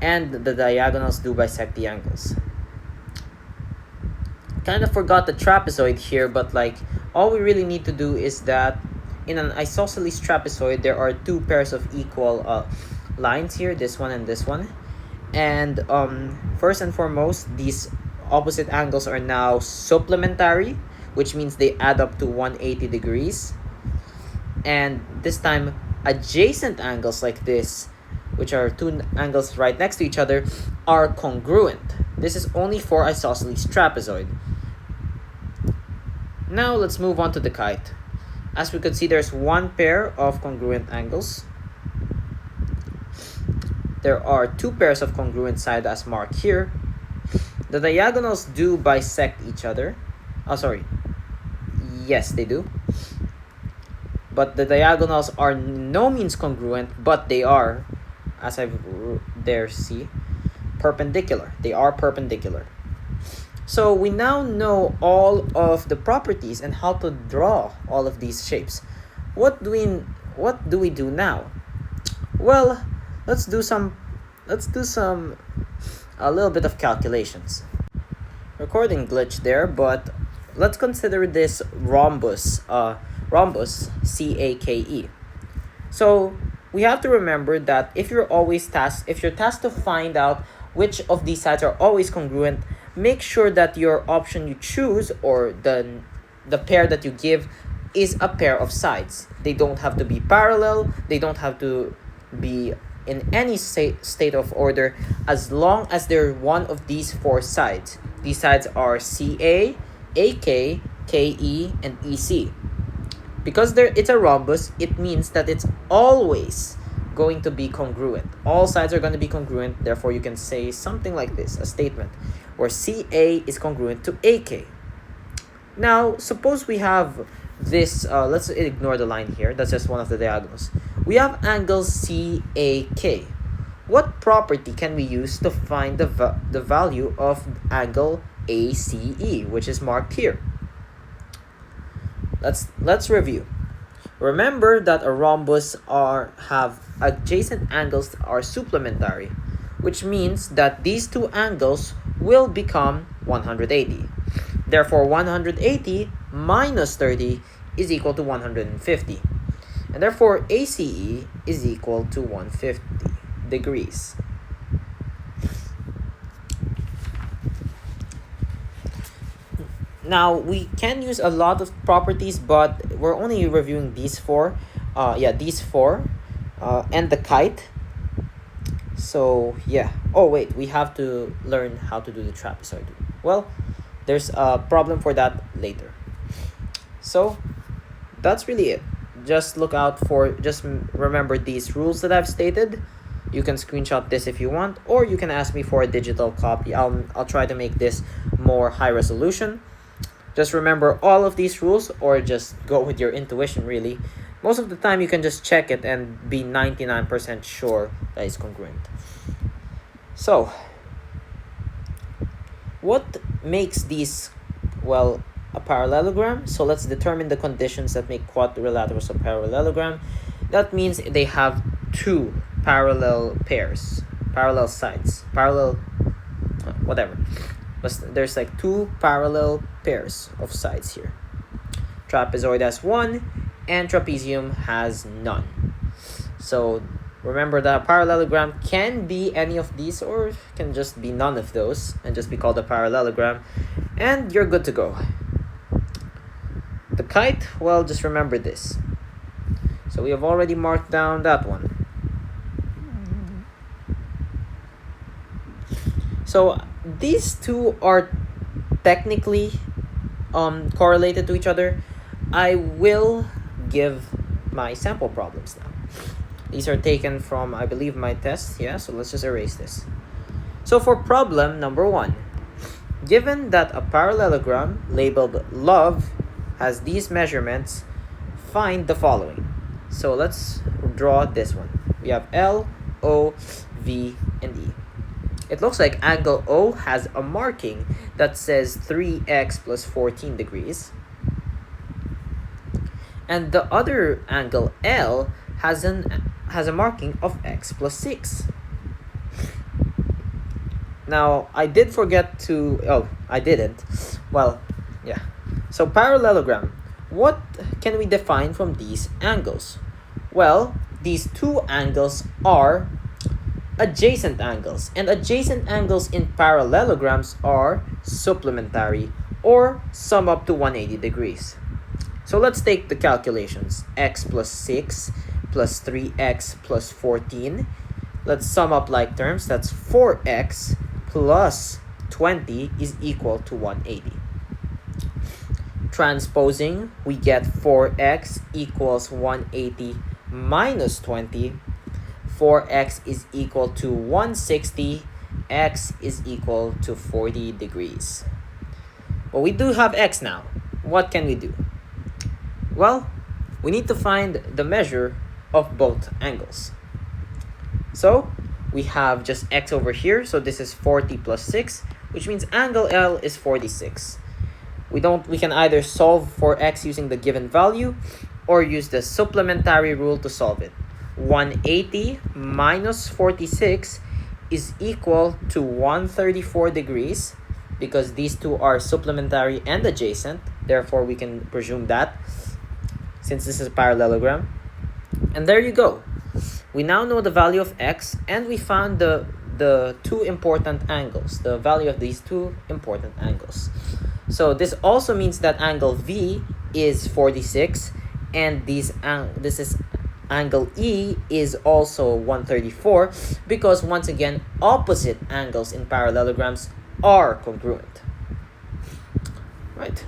and the diagonals do bisect the angles. Kind of forgot the trapezoid here, but like all we really need to do is that in an isosceles trapezoid there are two pairs of equal lines here, this one and this one. And first and foremost, these opposite angles are now supplementary, which means they add up to 180 degrees. And this time adjacent angles like this, which are two angles right next to each other, are congruent. This is only for isosceles trapezoid. Now let's move on to the kite. As we could see, there's one pair of congruent angles. There are two pairs of congruent sides as marked here. The diagonals do bisect each other. Oh, sorry. Yes, they do. But the diagonals are no means congruent, but they are, as I there see, perpendicular. They are perpendicular. So we now know all of the properties and how to draw all of these shapes. What do we do now? Well, let's do a little bit of calculations. Recording glitch there, but let's consider this rhombus CAKE. So we have to remember that if you're tasked to find out which of these sides are always congruent, make sure that your option you choose or the pair that you give is a pair of sides. They don't have to be parallel, they don't have to be in any state of order, as long as they're one of these four sides. These sides are CA, AK, KE, and EC. Because it's a rhombus, it means that it's always going to be congruent. All sides are going to be congruent, therefore you can say something like this, a statement where CA is congruent to AK. Now, suppose we have this, let's ignore the line here, that's just one of the diagonals. We have angle CAK. What property can we use to find the value of angle ACE, which is marked here? Let's review. Remember that a rhombus have adjacent angles are supplementary, which means that these two angles will become 180. Therefore, 180 minus 30 is equal to 150. And therefore, ACE is equal to 150 degrees. Now, we can use a lot of properties, but we're only reviewing these four. These four. And the kite. So, yeah. Oh, wait. We have to learn how to do the trapezoid. Well, there's a problem for that later. So, that's really it. Just remember these rules that I've stated. You can screenshot this if you want, or you can ask me for a digital copy. I'll try to make this more high resolution. Just remember all of these rules, or just go with your intuition, really. Most of the time, you can just check it and be 99% sure that it's congruent. So, what makes these, a parallelogram. So let's determine the conditions that make quadrilaterals a parallelogram. That means they have two parallel pairs, parallel sides, whatever. But there's like two parallel pairs of sides here. Trapezoid has one and trapezium has none. So remember that a parallelogram can be any of these or can just be none of those and just be called a parallelogram, and you're good to go. The kite, well, just remember this. So we have already marked down that one. So these two are technically correlated to each other. I will give my sample problems now. These are taken from, I believe, my test. Yeah, so let's just erase this. So for problem number 1, given that a parallelogram labeled love has these measurements, find the following. So let's draw this one. We have L, O, V, and E. It looks like angle O has a marking that says 3x plus 14 degrees. And the other angle L has a marking of x plus 6. Now, I did forget to... Oh, I didn't. Well, yeah. So parallelogram. What can we define from these angles? Well, these two angles are adjacent angles. And adjacent angles in parallelograms are supplementary or sum up to 180 degrees. So let's take the calculations. X plus 6 plus 3x plus 14. Let's sum up like terms. That's 4x plus 20 is equal to 180. Transposing, we get 4x equals 180 minus 20. 4x is equal to 160. X is equal to 40 degrees. But we do have x now. What can we do? Well, we need to find the measure of both angles. So we have just x over here. So this is 40 plus 6, which means angle L is 46. We can either solve for x using the given value or use the supplementary rule to solve it. 180 minus 46 is equal to 134 degrees because these two are supplementary and adjacent. Therefore, we can presume that since this is a parallelogram. And there you go. We now know the value of x and we found the two important angles, the value of these two important angles. So this also means that angle V is 46 and this is angle E is also 134 because once again opposite angles in parallelograms are congruent. Right.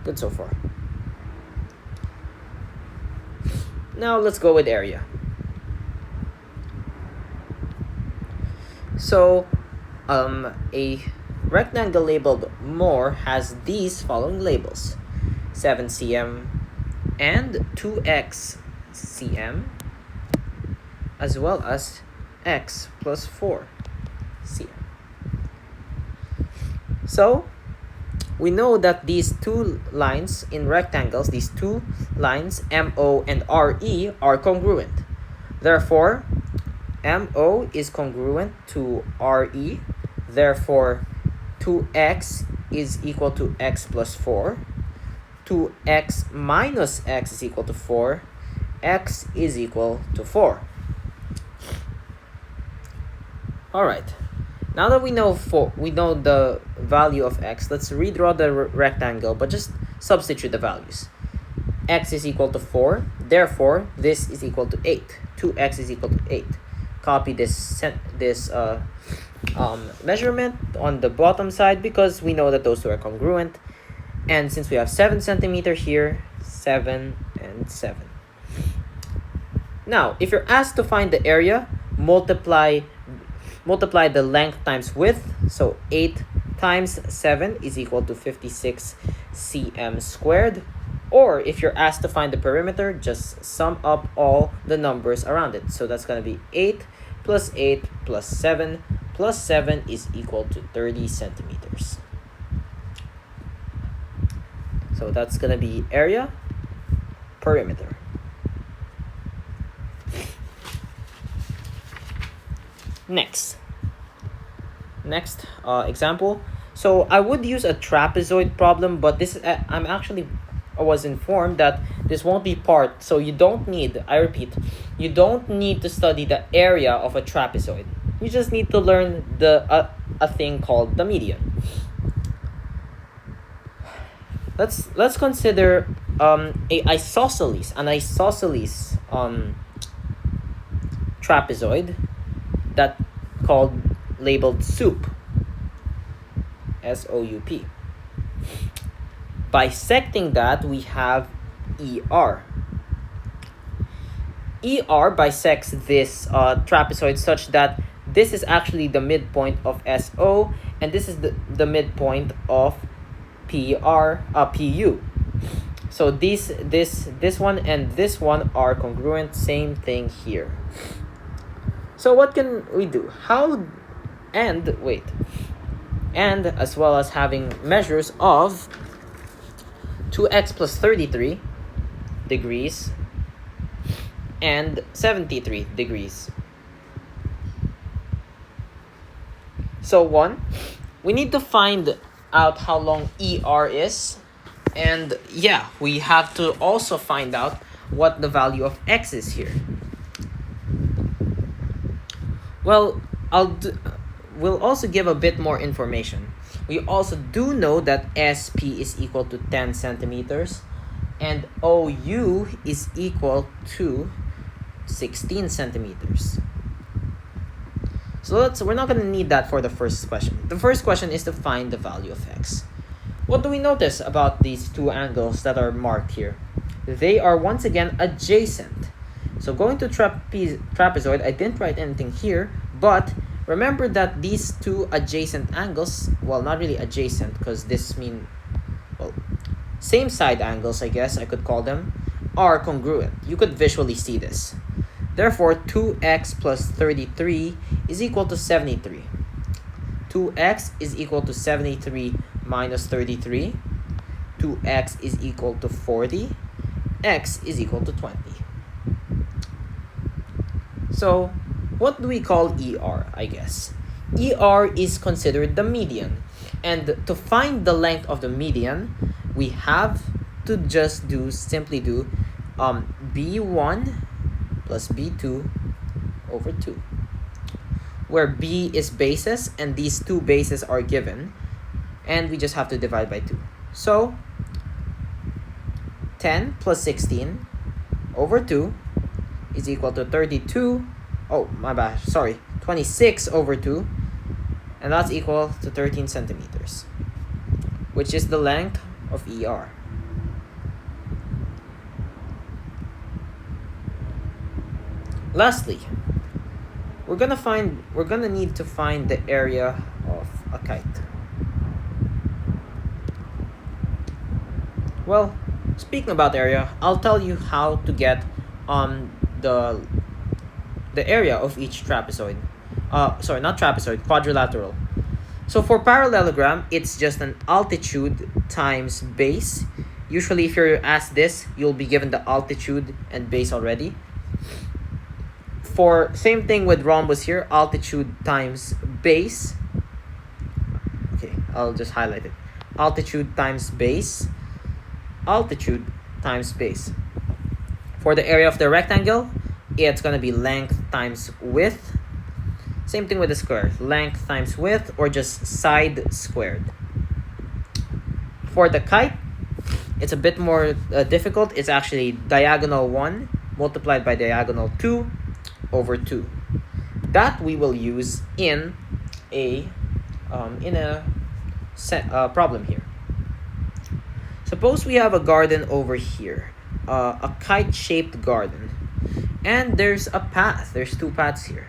Good so far. Now let's go with area. So a rectangle labeled more has these following labels: 7 cm and 2x cm, as well as x plus 4 cm. So we know that these two lines in rectangles, these two lines MO and RE are congruent. Therefore, MO is congruent to RE. Therefore, 2x is equal to x plus 4. 2x minus x is equal to 4. X is equal to 4. All right. Now that we know the value of x, let's redraw the rectangle, but just substitute the values. X is equal to 4. Therefore, this is equal to 8. 2x is equal to 8. Copy this measurement on the bottom side because we know that those two are congruent. And since we have 7 centimeter here, 7 and 7. Now, if you're asked to find the area, multiply the length times width. So 8 times 7 is equal to 56 cm squared. Or if you're asked to find the perimeter, just sum up all the numbers around it. So that's going to be 8 plus 8 plus 7 plus 7 is equal to 30 centimeters. So that's gonna be area, perimeter. Next example. So I would use a trapezoid problem, but this I was informed that this won't be part. So you don't need, I repeat, you don't need to study the area of a trapezoid. You just need to learn a thing called the median. Let's consider an isosceles trapezoid that labeled SOUP. SOUP. Bisecting that, we have ER. ER bisects this trapezoid such that this is actually the midpoint of SO, and this is the midpoint of PU. So this one and this one are congruent. Same thing here. So what can we do? And as well as having measures of 2x plus 33 degrees and 73 degrees. So we need to find out how long ER is, and yeah, we have to also find out what the value of x is here. Well, we'll also give a bit more information. We also do know that SP is equal to 10 centimeters and OU is equal to 16 centimeters. So we're not going to need that for the first question. The first question is to find the value of x. What do we notice about these two angles that are marked here? They are once again adjacent. So going to trapezoid, I didn't write anything here, but remember that these two adjacent angles, well, not really adjacent because same side angles, I guess I could call them, are congruent. You could visually see this. Therefore, 2x plus 33 is equal to 73. 2x is equal to 73 minus 33. 2x is equal to 40. X is equal to 20. So, what do we call ER, I guess? ER is considered the median. And to find the length of the median, we have to just simply do B1 plus B2 over 2. Where B is bases and these two bases are given. And we just have to divide by 2. So, 10 plus 16 over 2 is equal to 32. Oh, my bad. Sorry. 26 over 2. And that's equal to 13 centimeters. Which is the length of ER. Lastly, we're gonna need to find the area of a kite. Well, speaking about area, I'll tell you how to get the area of each trapezoid. Sorry, not trapezoid, quadrilateral. So for parallelogram, it's just an altitude times base. Usually if you're asked this, you'll be given the altitude and base already. For same thing with rhombus here, altitude times base. Okay, I'll just highlight it. Altitude times base. Altitude times base. For the area of the rectangle, it's going to be length times width. Same thing with the square. Length times width, or just side squared. For the kite, it's a bit more difficult. It's actually diagonal 1 multiplied by diagonal 2 over 2. That we will use in a problem here. Suppose we have a garden over here, a kite-shaped garden, and there's a path. There's two paths here.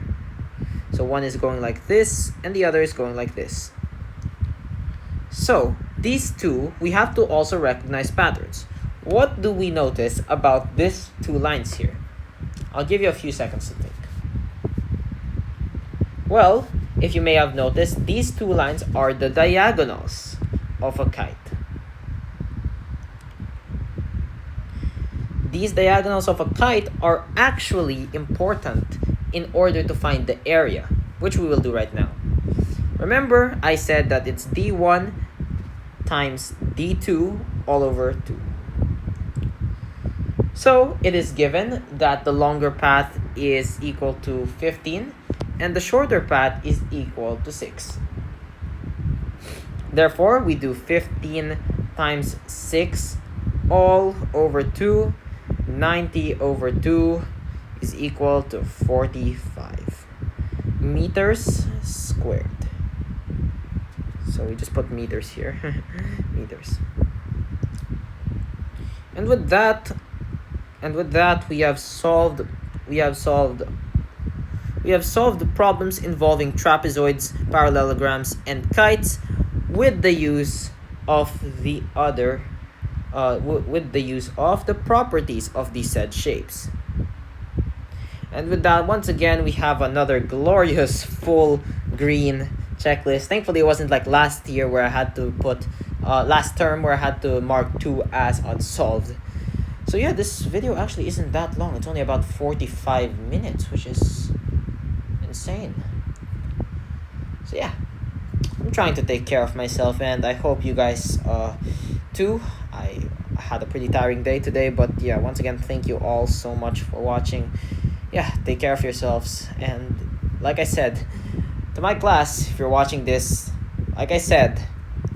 So one is going like this, and the other is going like this. So these two, we have to also recognize patterns. What do we notice about these two lines here? I'll give you a few seconds to think. Well, if you may have noticed, these two lines are the diagonals of a kite. these diagonals of a kite are actually important in order to find the area, which we will do right now. Remember, I said that it's d1 times d2 all over 2. So it is given that the longer path is equal to 15 and the shorter path is equal to 6. Therefore, we do 15 times 6 all over 2. 90 over 2 is equal to 45 meters squared. So we just put meters here. Meters. And with that we have solved the problems involving trapezoids, parallelograms, and kites with the use of the properties of these said shapes. And with that, once again, we have another glorious full green checklist. Thankfully, it wasn't like last year where I had to put last term where I had to mark 2 as unsolved. So yeah, this video actually isn't that long. It's only about 45 minutes, which is insane. So yeah, I'm trying to take care of myself, and I hope you guys too. I had a pretty tiring day today, but yeah, once again, thank you all so much for watching. Yeah, take care of yourselves, and like I said, to my class, if you're watching this, like I said,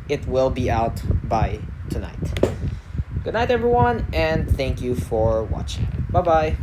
it will be out by tonight. Good night, everyone, and thank you for watching. Bye-bye.